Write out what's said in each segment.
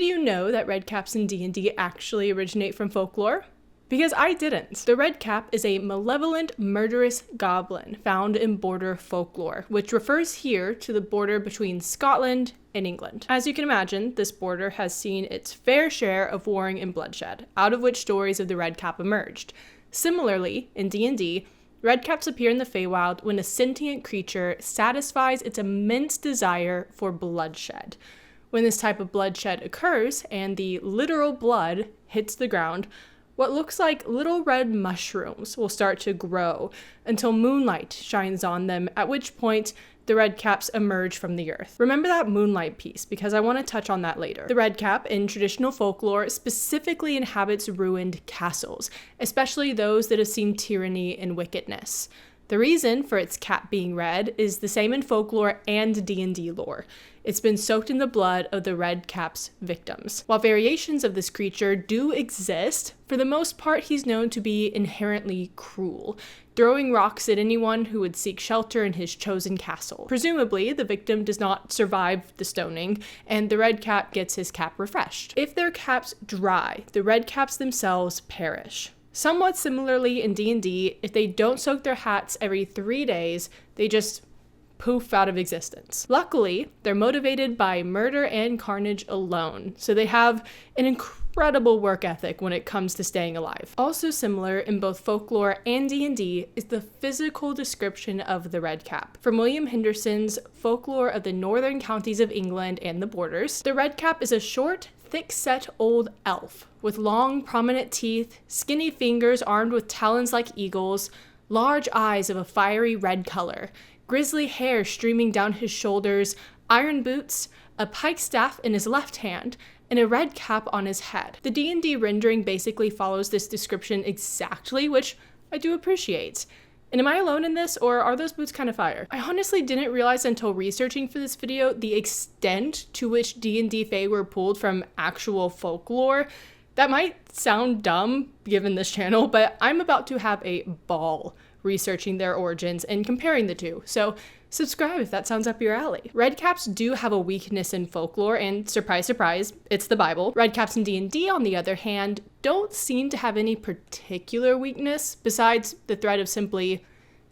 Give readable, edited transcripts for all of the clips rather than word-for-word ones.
you know that redcaps in D&D actually originate from folklore? Because I didn't. The redcap is a malevolent, murderous goblin found in border folklore, which refers here to the border between Scotland and England. As you can imagine, this border has seen its fair share of warring and bloodshed, out of which stories of the redcap emerged. Similarly, in D&D, redcaps appear in the Feywild when a sentient creature satisfies its immense desire for bloodshed. When this type of bloodshed occurs and the literal blood hits the ground, what looks like little red mushrooms will start to grow until moonlight shines on them, at which point the redcaps emerge from the earth. Remember that moonlight piece, because I want to touch on that later. The redcap in traditional folklore specifically inhabits ruined castles, especially those that have seen tyranny and wickedness. The reason for its cap being red is the same in folklore and D&D lore. It's been soaked in the blood of the red cap's victims. While variations of this creature do exist, for the most part he's known to be inherently cruel, throwing rocks at anyone who would seek shelter in his chosen castle. Presumably, the victim does not survive the stoning, and the red cap gets his cap refreshed. If their caps dry, the red caps themselves perish. Somewhat similarly in D&D, if they don't soak their hats every 3 days, they just poof out of existence. Luckily, they're motivated by murder and carnage alone, so they have an incredible work ethic when it comes to staying alive. Also similar in both folklore and D&D is the physical description of the redcap. From William Henderson's Folklore of the Northern Counties of England and the Borders, the redcap is a short, thick-set old elf with long, prominent teeth, skinny fingers armed with talons like eagles, large eyes of a fiery red color, grizzly hair streaming down his shoulders, iron boots, a pike staff in his left hand, and a red cap on his head. The D&D rendering basically follows this description exactly, which I do appreciate. And am I alone in this, or are those boots kind of fire? I honestly didn't realize until researching for this video the extent to which D&D Fae were pulled from actual folklore. That might sound dumb given this channel, but I'm about to have a ball researching their origins and comparing the two, so subscribe if that sounds up your alley. Redcaps do have a weakness in folklore, and surprise, surprise, it's the Bible. Redcaps in D&D, on the other hand, don't seem to have any particular weakness besides the threat of simply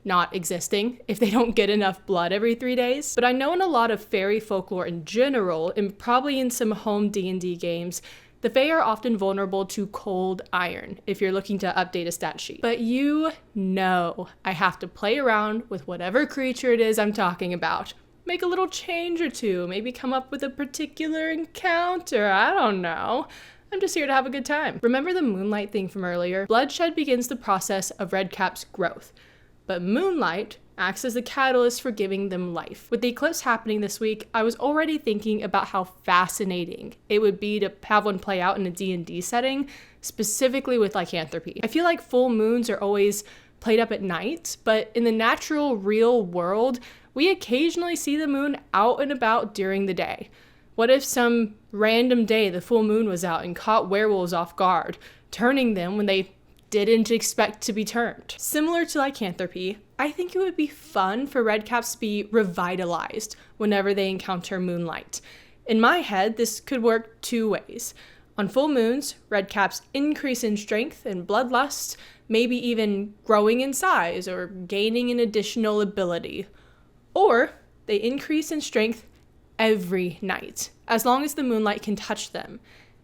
not existing if they don't get enough blood every 3 days. But I know in a lot of fairy folklore in general, and probably in some home D&D games, the Fae are often vulnerable to cold iron if you're looking to update a stat sheet. But you know I have to play around with whatever creature it is I'm talking about. Make a little change or two, maybe come up with a particular encounter, I don't know. I'm just here to have a good time. Remember the moonlight thing from earlier? Bloodshed begins the process of redcap's growth, but moonlight acts as the catalyst for giving them life. With the eclipse happening this week, I was already thinking about how fascinating it would be to have one play out in a D&D setting, specifically with lycanthropy. I feel like full moons are always played up at night, but in the natural, real world, we occasionally see the moon out and about during the day. What if some random day the full moon was out and caught werewolves off guard, turning them when they didn't expect to be turned? Similar to lycanthropy, I think it would be fun for redcaps to be revitalized whenever they encounter moonlight. In my head, this could work 2 ways. On full moons, redcaps increase in strength and bloodlust, maybe even growing in size or gaining an additional ability. Or they increase in strength every night, as long as the moonlight can touch them.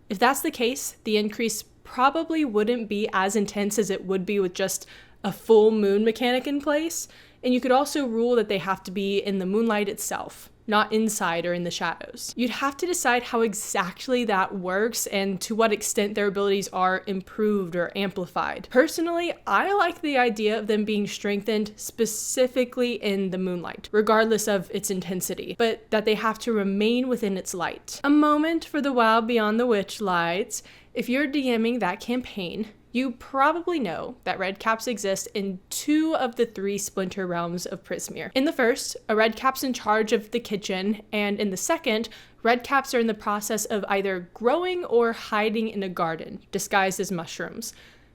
If that's the case, the increase probably wouldn't be as intense as it would be with just a full moon mechanic in place, and you could also rule that they have to be in the moonlight itself, not inside or in the shadows. You'd have to decide how exactly that works and to what extent their abilities are improved or amplified. Personally, I like the idea of them being strengthened specifically in the moonlight, regardless of its intensity, but that they have to remain within its light. A moment for the Wild Beyond the Witch lights. If you're DMing that campaign, you probably know that redcaps exist in 2 of the 3 splinter realms of Prismere. In the first, a redcap's in charge of the kitchen, and in the second, redcaps are in the process of either growing or hiding in a garden, disguised as mushrooms.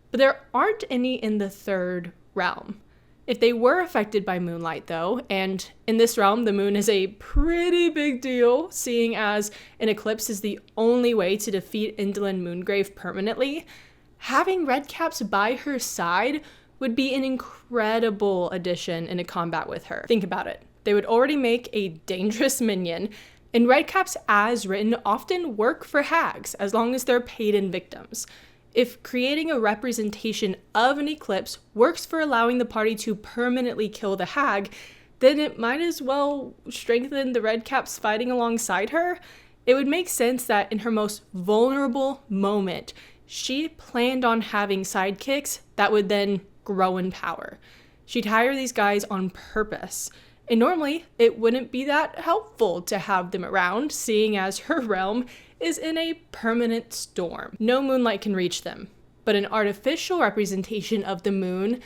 But there aren't any in the 3rd realm. If they were affected by moonlight though, and in this realm the moon is a pretty big deal, seeing as an eclipse is the only way to defeat Indolin Moongrave permanently, having redcaps by her side would be an incredible addition in a combat with her. Think about it. They would already make a dangerous minion, and redcaps as written often work for hags as long as they're paid-in victims. If creating a representation of an eclipse works for allowing the party to permanently kill the hag, then it might as well strengthen the redcaps fighting alongside her. It would make sense that in her most vulnerable moment, she planned on having sidekicks that would then grow in power. She'd hire these guys on purpose. And normally, it wouldn't be that helpful to have them around, seeing as her realm is in a permanent storm. No moonlight can reach them, but an artificial representation of the moon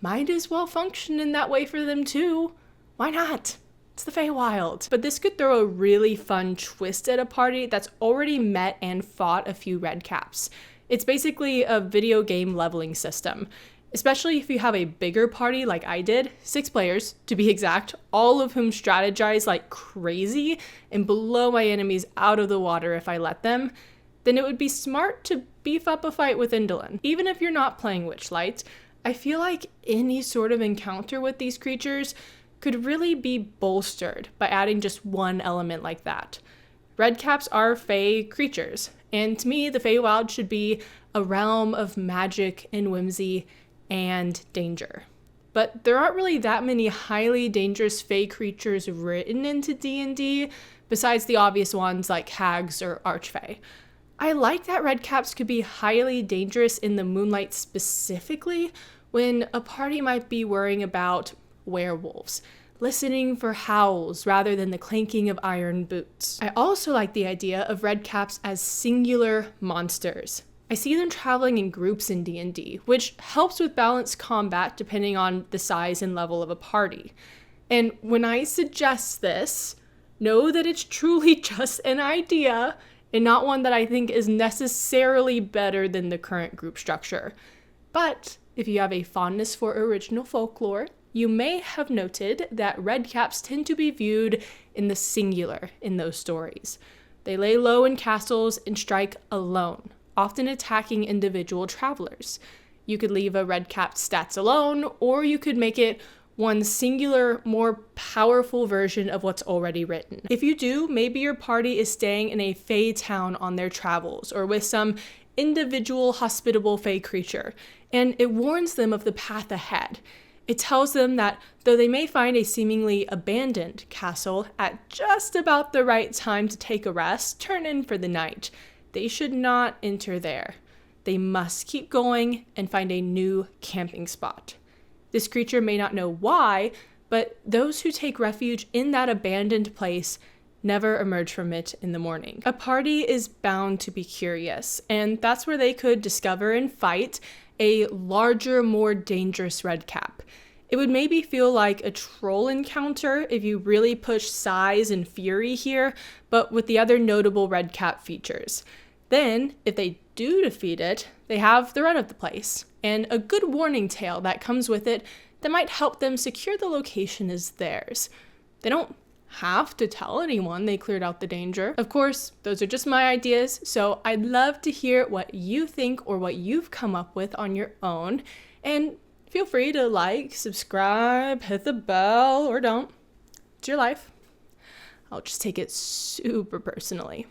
might as well function in that way for them too. Why not? It's the Feywild. But this could throw a really fun twist at a party that's already met and fought a few redcaps. It's basically a video game leveling system. Especially if you have a bigger party like I did, 6 players to be exact, all of whom strategize like crazy and blow my enemies out of the water if I let them, then it would be smart to beef up a fight with Indolin. Even if you're not playing Witchlight, I feel like any sort of encounter with these creatures could really be bolstered by adding just one element like that. Redcaps are Fey creatures, and to me, the Feywild should be a realm of magic and whimsy and danger. But there aren't really that many highly dangerous Fey creatures written into D&D, besides the obvious ones like hags or archfey. I like that redcaps could be highly dangerous in the moonlight specifically, when a party might be worrying about werewolves, listening for howls rather than the clanking of iron boots. I also like the idea of redcaps as singular monsters. I see them traveling in groups in D&D, which helps with balanced combat depending on the size and level of a party. And when I suggest this, know that it's truly just an idea and not one that I think is necessarily better than the current group structure. But if you have a fondness for original folklore, you may have noted that redcaps tend to be viewed in the singular in those stories. They lay low in castles and strike alone, often attacking individual travelers. You could leave a redcap stats alone, or you could make it one singular, more powerful version of what's already written. If you do, maybe your party is staying in a Fey town on their travels, or with some individual hospitable Fey creature, and it warns them of the path ahead. It tells them that though they may find a seemingly abandoned castle at just about the right time to take a rest, turn in for the night, they should not enter there. They must keep going and find a new camping spot. This creature may not know why, but those who take refuge in that abandoned place never emerge from it in the morning. A party is bound to be curious, and that's where they could discover and fight a larger, more dangerous redcap. It would maybe feel like a troll encounter if you really push size and fury here, but with the other notable redcap features. Then, if they do defeat it, they have the run of the place, and a good warning tale that comes with it that might help them secure the location as theirs. They don't have to tell anyone they cleared out the danger. Of course, those are just my ideas, so I'd love to hear what you think or what you've come up with on your own, and feel free to like, subscribe, hit the bell, or don't. It's your life. I'll just take it super personally.